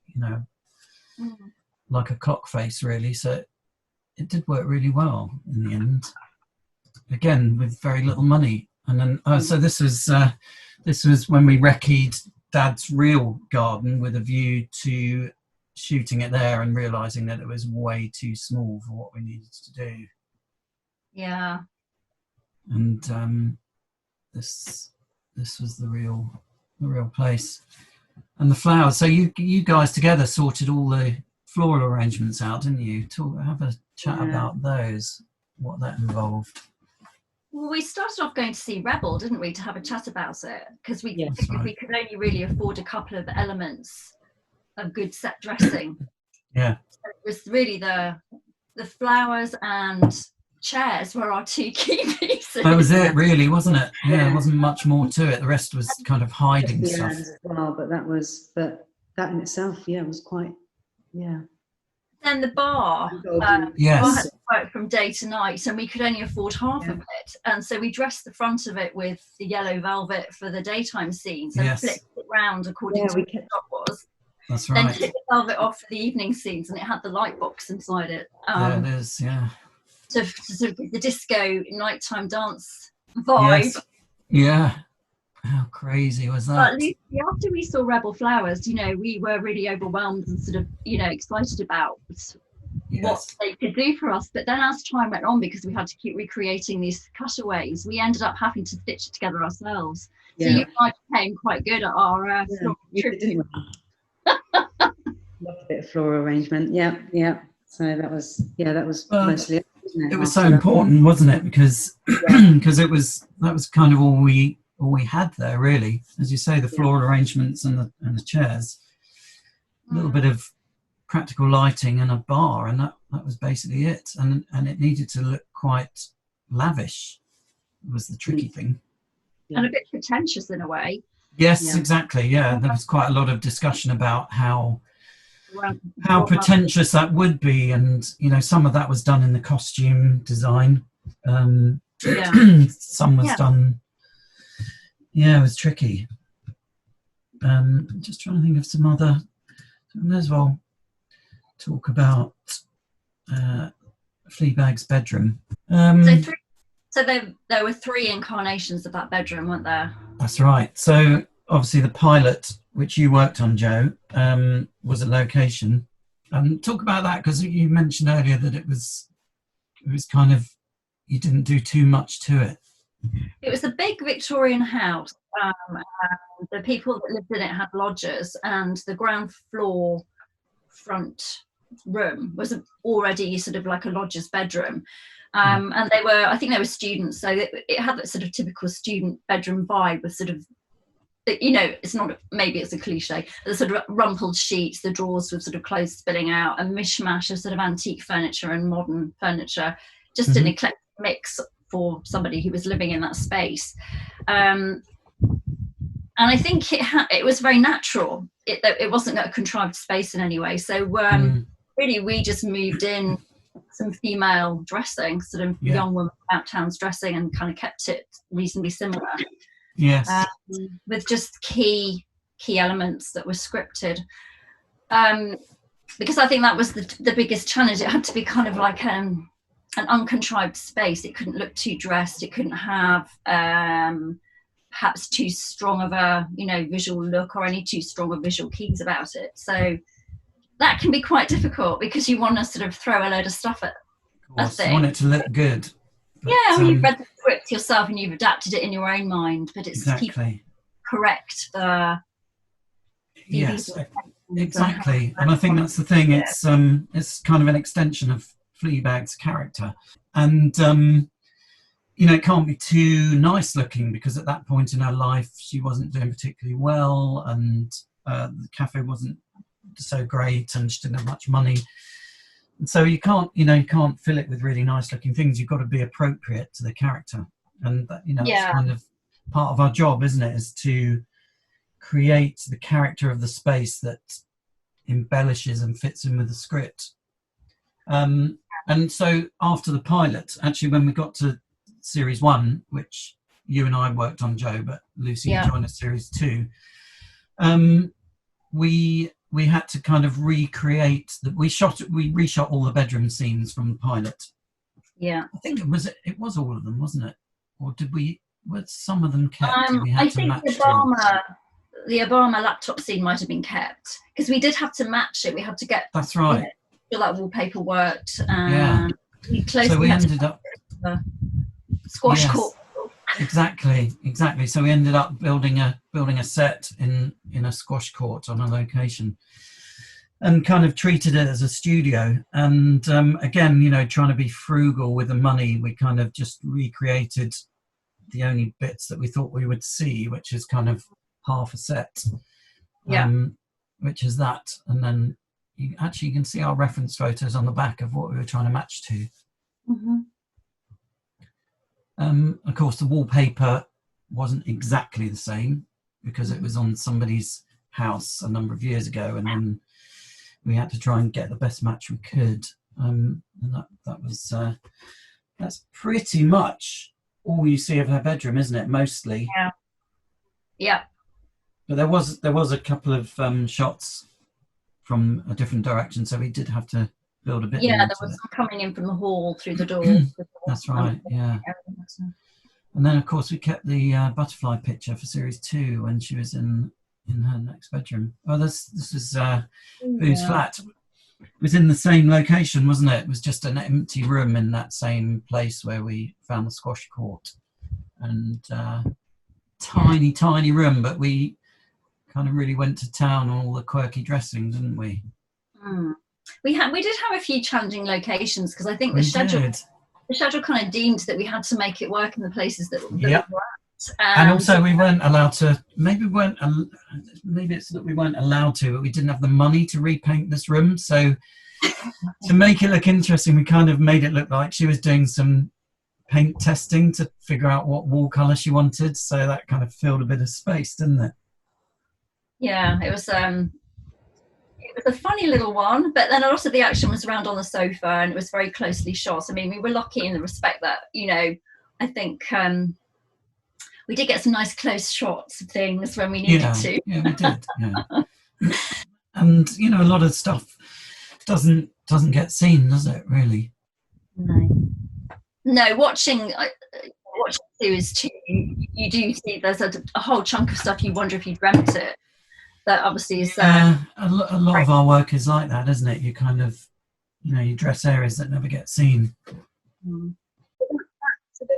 like a clock face, really. So it did work really well in the end. Again, with very little money. And then, so this was when we recce'd Dad's real garden with a view to shooting it there and realising that it was way too small for what we needed to do. Yeah. And this was the real place. And the flowers. So you guys together sorted all the floral arrangements out, didn't you? Have a chat about those, what that involved. Well, we started off going to see Rebel, didn't we, to have a chat about it, because we could only really afford a couple of elements of good set dressing. Yeah. So it was really the flowers and chairs were our two key pieces. That was it, really, wasn't it? Yeah, there wasn't much more to it. The rest was kind of hiding stuff. As well, but that in itself, was quite, Then the bar, yes. bar had to work from day to night, and we could only afford half of it. And so we dressed the front of it with the yellow velvet for the daytime scenes, and flipped it round according to what the shot was. That's Then right. took the velvet off for the evening scenes, and it had the light box inside it. There it is, yeah. To sort of get the disco nighttime dance vibe. Yes. Yeah. How crazy was that? But Lucy, after we saw Rebel Flowers, you know, we were really overwhelmed and sort of, you know, excited about what they could do for us. But then as time went on, because we had to keep recreating these cutaways, we ended up having to stitch it together ourselves. So you and I became quite good at our tribute. Loved a bit of floral arrangement. Yeah. So that was mostly it, wasn't it? It was so important, wasn't it? Because because that was kind of all we had there, really. As you say, the floral arrangements and the chairs, a little bit of practical lighting and a bar, and that was basically it. And it needed to look quite lavish, was the tricky thing. And a bit pretentious in a way. Yes, exactly. Yeah, there was quite a lot of discussion about how pretentious that would be, and you know, some of that was done in the costume design. Some was done. Yeah, it was tricky. Just trying to think of some other. So I may as well talk about Fleabag's bedroom. So there were 3 incarnations of that bedroom, weren't there? That's right. So obviously the pilot, which you worked on, Jo, was a location. Talk about that, because you mentioned earlier that it was kind of, you didn't do too much to it. It was a big Victorian house. The people that lived in it had lodgers, and the ground floor front room was already sort of like a lodger's bedroom. And I think they were students, so it had that sort of typical student bedroom vibe with sort of, you know, it's not, maybe it's a cliche, the sort of rumpled sheets, the drawers with sort of clothes spilling out, a mishmash of sort of antique furniture and modern furniture, just an eclectic mix for somebody who was living in that space. And I think it was very natural. It wasn't a contrived space in any way. So really we just moved in some female dressing, sort of young women about town's dressing, and kind of kept it reasonably similar. Yes. With just key elements that were scripted. Because I think that was the biggest challenge. It had to be kind of like an uncontrived space. It couldn't look too dressed. It couldn't have perhaps too strong of a, you know, visual look, or any too strong of visual keys about it. So that can be quite difficult, because you want to sort of throw a load of stuff at a thing. You want it to look good. But, when you've read the script yourself and you've adapted it in your own mind, but it's to keep correct the exactly. And I think that's the thing. It's kind of an extension of Fleabag's character, and you know, it can't be too nice looking, because at that point in her life she wasn't doing particularly well, and the cafe wasn't so great, and she didn't have much money. And so you can't fill it with really nice looking things. You've got to be appropriate to the character, and that, you know, it's kind of part of our job, isn't it, is to create the character of the space that embellishes and fits in with the script. And so after the pilot, actually, when we got to series 1, which you and I worked on, Jo, but Lucy joined us series 2, we had to kind of recreate that. We reshot all the bedroom scenes from the pilot. I think it was all of them, wasn't it? Or were some of them kept? I think the Obama laptop scene might have been kept, because we did have to match it. We had to get, that's right, you know, feel like wallpaper worked. So we ended up squash court. Exactly. So we ended up building a set in a squash court on a location, and kind of treated it as a studio. And again, you know, trying to be frugal with the money, we kind of just recreated the only bits that we thought we would see, which is kind of half a set, which is that. And then you can see our reference photos on the back of what we were trying to match to. Of course, the wallpaper wasn't exactly the same, because it was on somebody's house a number of years ago, and then we had to try and get the best match we could. And that's pretty much all you see of her bedroom, isn't it? Mostly. Yeah. But there was a couple of shots from a different direction, so we did have to build a bit. Yeah, into there was it. some coming in from the hall through the door. That's right. Yeah. And then of course we kept the butterfly picture for series 2 when she was in her next bedroom. Oh, this is Boo's flat. It was in the same location, wasn't it? It was just an empty room in that same place where we found the squash court. And tiny room, but we kind of really went to town on all the the dressing, didn't we? We did have a few challenging locations, because I think the schedule kind of deemed that we had to make it work in the places that we were at. And also we weren't allowed to, maybe it's that we weren't allowed to, but we didn't have the money to repaint this room. So to make it look interesting, we kind of made it look like she was doing some paint testing to figure out what wall colour she wanted. So that kind of filled a bit of space, didn't it? Yeah, it was a funny little one, but then also the action was around on the sofa, and it was very closely shot. I mean, we were lucky in the respect that, you know, I think we did get some nice close shots of things when we needed to. Yeah, we did. Yeah. And you know, a lot of stuff doesn't get seen, does it? Really? No. Watching series 2, you do see there's a whole chunk of stuff you wonder if you dreamt it. That obviously is a lot of our work is like that, isn't it? You kind of, you know, you dress areas that never get seen. So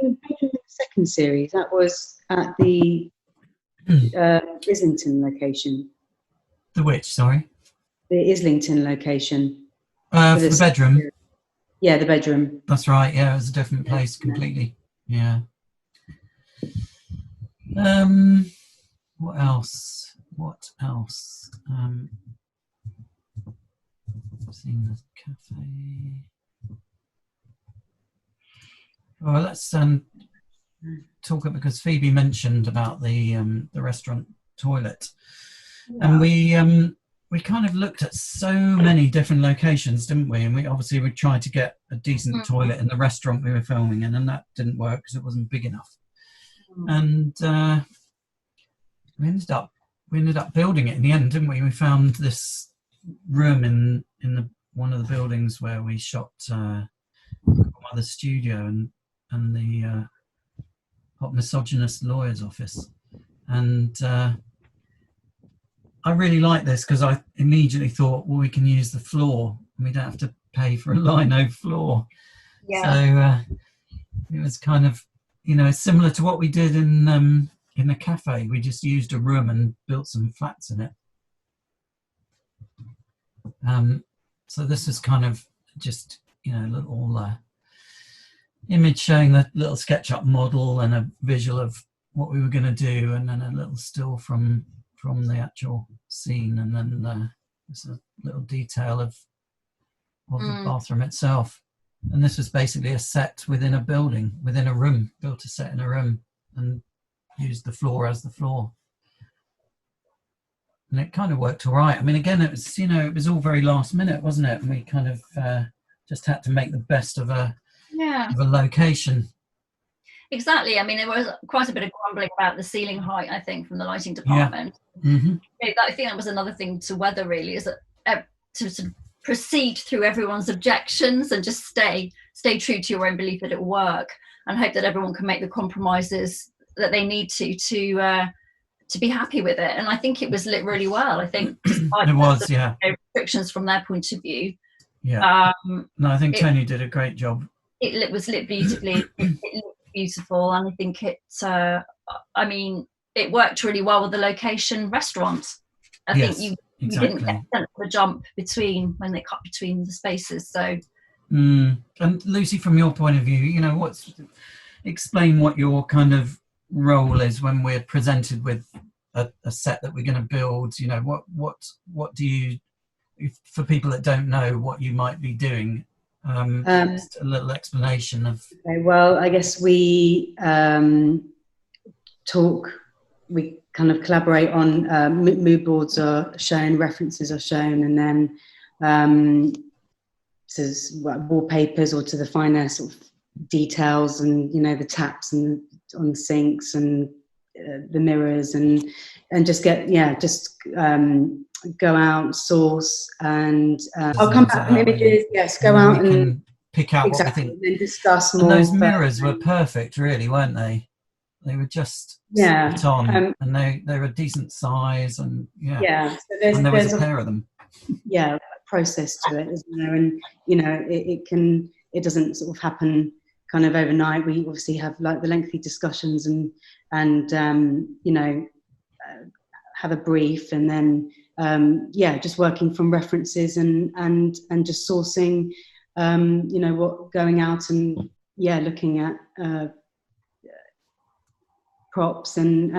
then the second series, that was at the Islington location. The which, sorry? The Islington location. For the bedroom? Series. Yeah, the bedroom. That's right, yeah, it was a different place completely. Yeah. What else? I've seen the cafe. Well, let's talk it, because Phoebe mentioned about the restaurant toilet, and we kind of looked at so many different locations, didn't we? And we tried to get a decent toilet in the restaurant we were filming in, and that didn't work because it wasn't big enough. And we ended up building it in the end, didn't we? We found this room in one of the buildings where we shot the studio and the hot misogynist lawyer's office. And I really like this because I immediately thought, well, we can use the floor and we don't have to pay for a lino floor. So it was kind of, you know, similar to what we did in the cafe. We just used a room and built some flats in it. So this is kind of just, you know, a little image showing the little SketchUp model and a visual of what we were going to do, and then a little still from the actual scene, and then there's a little detail of the bathroom itself. And this was basically a set within a building, within a room, built a set in a room and used the floor as the floor. And it kind of worked all right. I mean, again, it was, you know, it was all very last minute, wasn't it? And we kind of just had to make the best of a location. Exactly. I mean, there was quite a bit of grumbling about the ceiling height, I think, from the lighting department. I think that was another thing to weather, really, is that to sort of proceed through everyone's objections and just stay true to your own belief that it will work, and hope that everyone can make the compromises that they need to be happy with it. And I think it was lit really well. I think it was, restrictions from their point of view. No, I think Tony did a great job. It was lit beautifully. It looked beautiful, and I think I mean, it worked really well with the location restaurant. I think you didn't get the jump between when they cut between the spaces. So, and Lucy, from your point of view, you know, explain what your kind of role is when we're presented with a set that we're going to build. You know, what do you, for people that don't know what you might be doing, just a little explanation of. Okay, well, I guess we we kind of collaborate on mood boards are shown, references are shown, and then wallpapers or to the finer sort of details, and you know, the taps and on the sinks and the mirrors, and just get go out, source, and I'll come back from images. Yes, go out and pick out exactly, what we think. and then discuss more. And those mirrors were perfect, really, weren't they? They were just spot on, and they were a decent size, and so and there was a pair of them. Yeah, process to it, isn't there? And it doesn't sort of happen kind of overnight. We obviously have like the lengthy discussions and have a brief, and then just working from references and just sourcing, what going out and looking at props and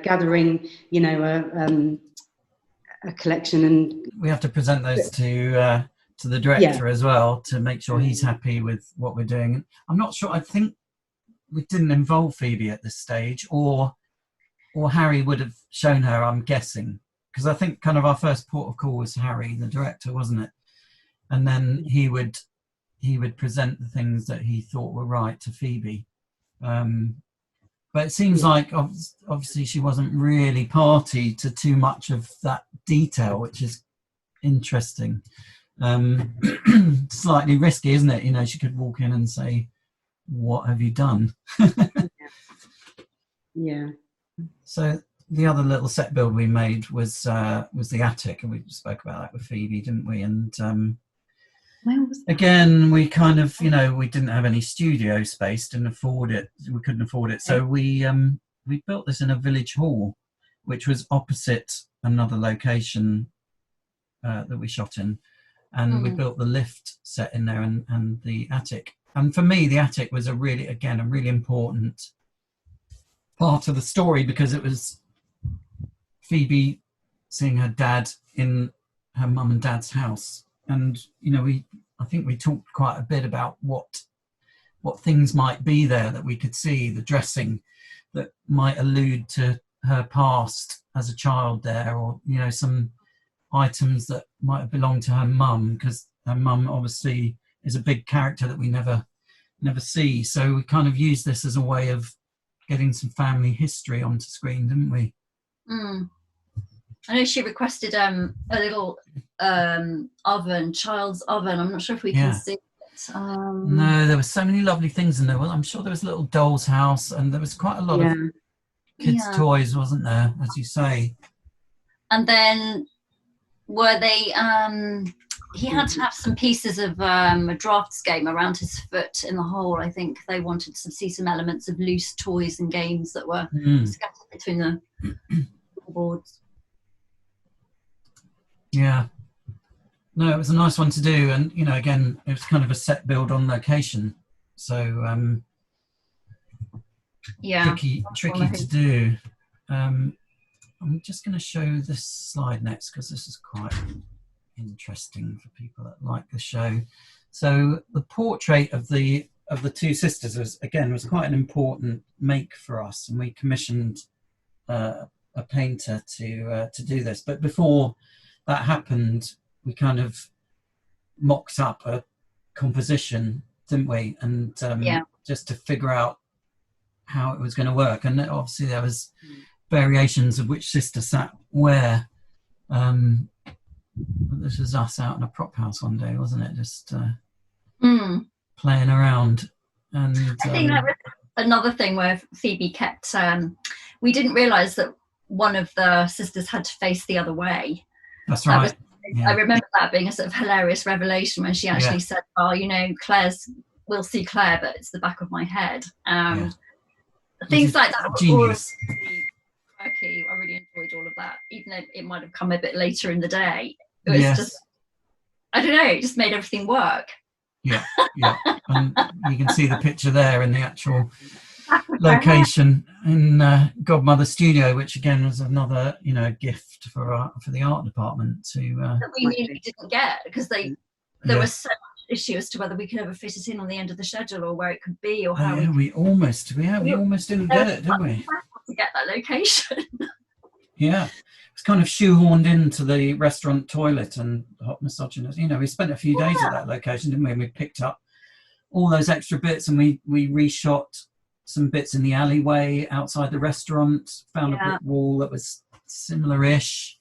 gathering, a collection. And we have to present those to the director as well, to make sure he's happy with what we're doing. I'm not sure. I think we didn't involve Phoebe at this stage, or Harry would have shown her, I'm guessing, because I think kind of our first port of call was Harry, the director, wasn't it? And then he would present the things that he thought were right to Phoebe. But it seems like obviously she wasn't really party to too much of that detail, which is interesting. Slightly risky, isn't it? She could walk in and say, "What have you done?" Yeah. So the other little set build we made was the attic, and we spoke about that with Phoebe, didn't we? And again, we kind of, we didn't have any studio space, didn't afford it. We couldn't afford it, so we built this in a village hall, which was opposite another location that we shot in, and we built the lift set in there and the attic. And for me, the attic was a really important part of the story, because it was Phoebe seeing her dad in her mum and dad's house. And I think we talked quite a bit about what things might be there that we could see, the dressing that might allude to her past as a child there, or some items that might have belonged to her mum, because her mum obviously is a big character that we never see. So we kind of used this as a way of getting some family history onto screen, didn't we? I know she requested a little oven, child's oven. I'm not sure if we can see it. No, there were so many lovely things in there. Well, I'm sure there was a little doll's house, and there was quite a lot of kids' toys, wasn't there, as you say? And then were they... he had to have some pieces of a drafts game around his foot in the hole. I think they wanted to see some elements of loose toys and games that were scattered between the boards. Yeah. No, it was a nice one to do. And, again, it was kind of a set build on location. So, tricky to do. I'm just going to show this slide next, because this is quite interesting for people that like the show. So the portrait of the two sisters was quite an important make for us, and we commissioned a painter to do this. But before that happened, we kind of mocked up a composition, didn't we? And just to figure out how it was going to work. And obviously there was variations of which sister sat where. This was us out in a prop house one day, wasn't it? Just playing around. And I think that was another thing where Phoebe kept... we didn't realise that one of the sisters had to face the other way. That's right. I remember that being a sort of hilarious revelation when she actually said, we'll see Claire, but it's the back of my head. Things like that were genius. Okay, I really enjoyed all of that, even though it might have come a bit later in the day. It was just, I don't know, it just made everything work. Yeah. And you can see the picture there in the actual location in Godmother Studio, which again was another, gift for the art department that we really didn't get, because there was so much issue as to whether we could ever fit it in on the end of the schedule, or where it could be, or how we almost didn't get it, did we? To get that location. It's kind of shoehorned into the restaurant toilet and hot misogynist. We spent a few days at that location, didn't we? And we picked up all those extra bits, and we reshot some bits in the alleyway outside the restaurant, found a brick wall that was similar-ish.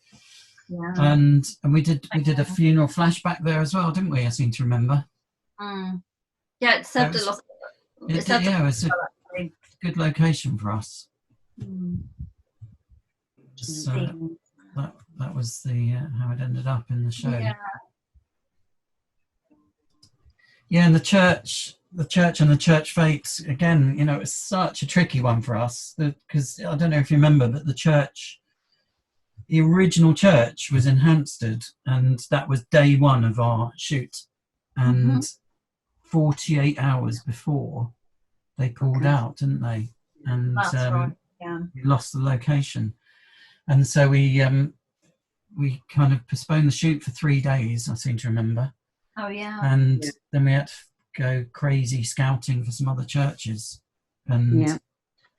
Yeah. And we did a funeral flashback there as well, didn't we? I seem to remember. Yeah, it served a lot. It was a good location for us. So that was the how it ended up in the show. Yeah, and the church and the church fates, again, it was such a tricky one for us, because I don't know if you remember, but the original church was in Hampstead, and that was day one of our shoot. And 48 hours before, they pulled out, didn't they? And that's right. We lost the location. And so we kind of postponed the shoot for 3 days, I seem to remember. Oh, yeah. And then we had to go crazy scouting for some other churches. And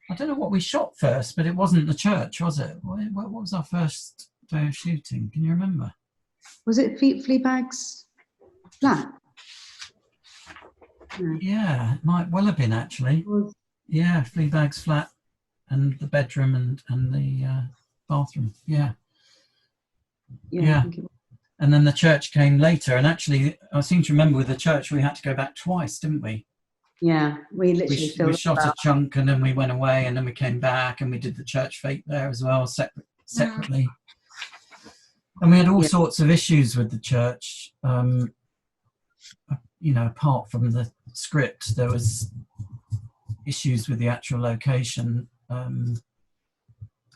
I don't know what we shot first, but it wasn't the church, was it? What was our first day of shooting? Can you remember? Was it Fleabag's flat? Yeah, it might well have been, actually. Yeah, Fleabag's flat and the bedroom and the bathroom. Yeah. And then the church came later, and actually I seem to remember with the church we had to go back twice, didn't we? Yeah, we literally we shot a chunk, and then we went away, and then we came back, and we did the church fete there as well, separately. And we had all sorts of issues with the church. Apart from the script, there was issues with the actual location.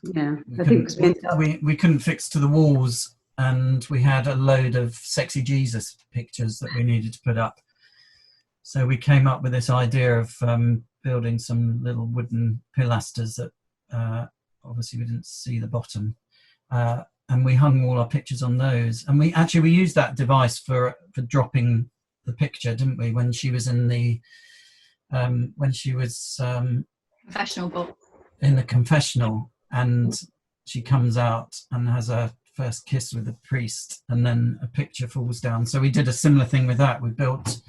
We couldn't fix to the walls, and we had a load of sexy Jesus pictures that we needed to put up. So we came up with this idea of building some little wooden pilasters that obviously we didn't see the bottom, and we hung all our pictures on those. And we used that device for dropping the picture, didn't we? When she was in the confessional box, in the confessional, and she comes out and has her first kiss with the priest, and then a picture falls down. So we did a similar thing with that. We built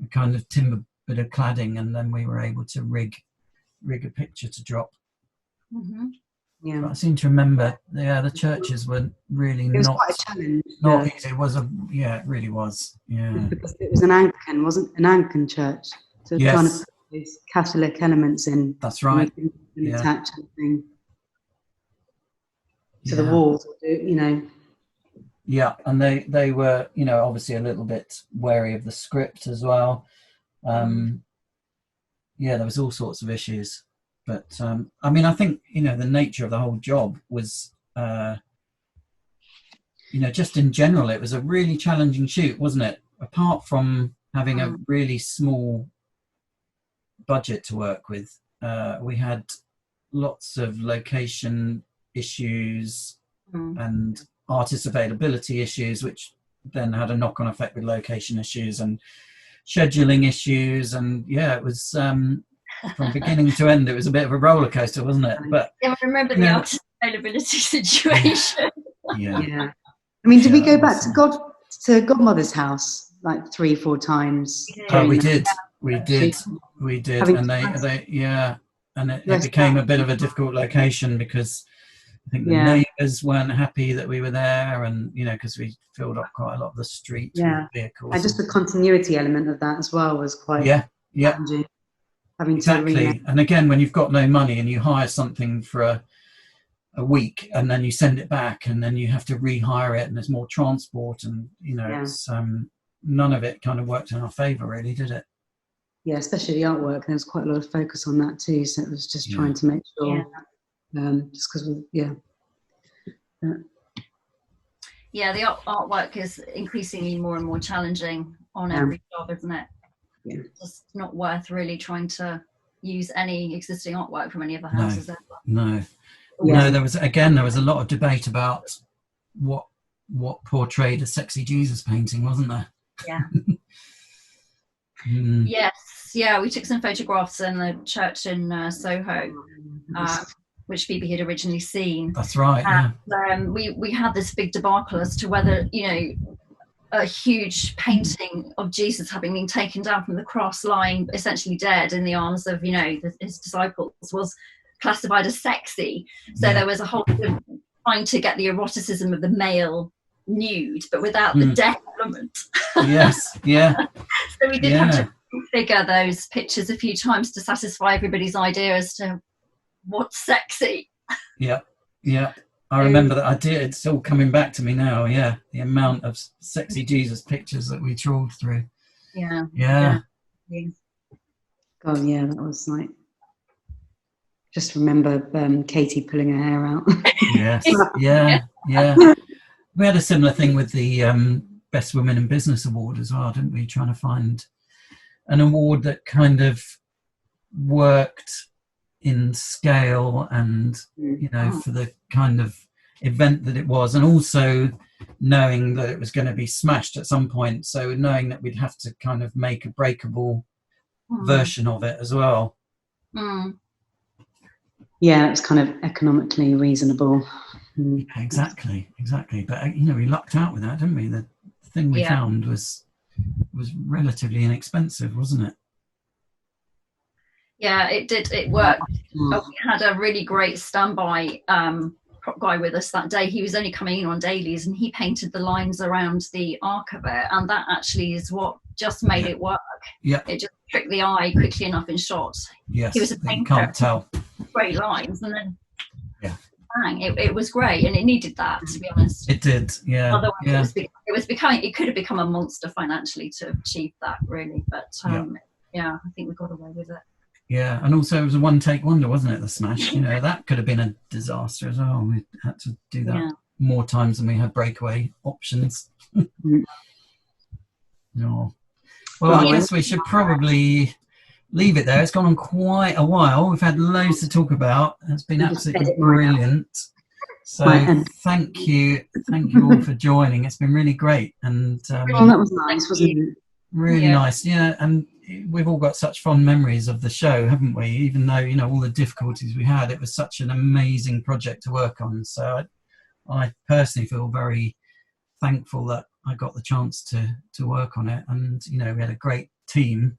a kind of timber bit of cladding, and then we were able to rig a picture to drop. Yeah, but I seem to remember the churches were really it was quite a challenge. Not easy. It was it really was. Yeah, because it was an Anglican church, so yes. Kind of put these Catholic elements in. That's right. And attach anything to the walls, Yeah, and they were, obviously a little bit wary of the script as well. There was all sorts of issues. But, I think, the nature of the whole job was, just in general, it was a really challenging shoot, wasn't it? Apart from having a really small budget to work with, we had lots of location issues and artist availability issues, which then had a knock-on effect with location issues and scheduling issues. And it was... from beginning to end, it was a bit of a roller coaster, wasn't it? But I remember the artist availability situation. Yeah. I mean, did we go back to Godmother's house like 3-4 times? We did, and it became a bit of a difficult location because I think the neighbours weren't happy that we were there, and because we filled up quite a lot of the street with vehicles. And just the continuity element of that as well was quite challenging. Exactly. And again, when you've got no money and you hire something for a week and then you send it back and then you have to rehire it and there's more transport and it's none of it kind of worked in our favour, really, did it? Yeah, especially the artwork. There was quite a lot of focus on that too, so it was just trying to make sure just because the artwork is increasingly more and more challenging on every job, isn't it? Yeah. It's not worth really trying to use any existing artwork from any of the houses. No, there was a lot of debate about what portrayed a sexy Jesus painting, wasn't there? Yeah. Yes, we took some photographs in the church in Soho, which Phoebe had originally seen. That's right. And, we had this big debacle as to whether a huge painting of Jesus having been taken down from the cross, lying essentially dead in the arms of his disciples, was classified as sexy. So there was a whole trying to get the eroticism of the male nude, but without the death element. Yes, yeah. So we did have to figure those pictures a few times to satisfy everybody's idea as to what's sexy. Yeah, yeah. I remember that. I did. It's all coming back to me now. Yeah, the amount of sexy Jesus pictures that we trawled through. Yeah. God, yeah, that was like. Just remember Katie pulling her hair out. Yes, yeah. We had a similar thing with the Best Women in Business award as well, didn't we? Trying to find an award that kind of worked in scale and, you know, for the kind of event that it was, and also knowing that it was going to be smashed at some point. So knowing that we'd have to kind of make a breakable version of it as well. Yeah, it was kind of economically reasonable. Yeah, exactly. But, you know, we lucked out with that, didn't we? The thing we found was relatively inexpensive, wasn't it? Yeah, it did. It worked. We had a really great standby prop guy with us that day. He was only coming in on dailies, and he painted the lines around the arc of it, and that actually is what just made it work. Yeah, it just tricked the eye quickly enough in shots. Yes, he was a painter. You can't tell. Great lines, and then bang! It was great, and it needed that, to be honest. It did, yeah. Otherwise, it was becoming. It could have become a monster financially to achieve that, really. But I think we got away with it. Yeah, and also it was a one-take wonder, wasn't it, the smash? You know, that could have been a disaster as well. We had to do that more times than we had breakaway options. No. Well, I guess we should probably leave it there. It's gone on quite a while. We've had loads to talk about. It's been absolutely brilliant. So thank you all for joining. It's been really great. And that was nice, wasn't it? Really nice, yeah. And we've all got such fond memories of the show, haven't we? Even though, you know, all the difficulties we had, it was such an amazing project to work on. So I personally feel very thankful that I got the chance to work on it. And, you know, we had a great team,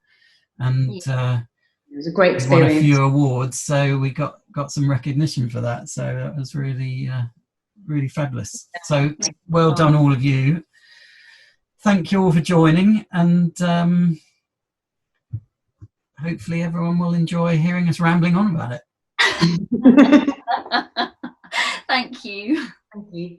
and it was a great experience. We won a few awards, so we got some recognition for that. So that was really really fabulous. So well done, all of you. Thank you all for joining, and hopefully everyone will enjoy hearing us rambling on about it. Thank you. Thank you.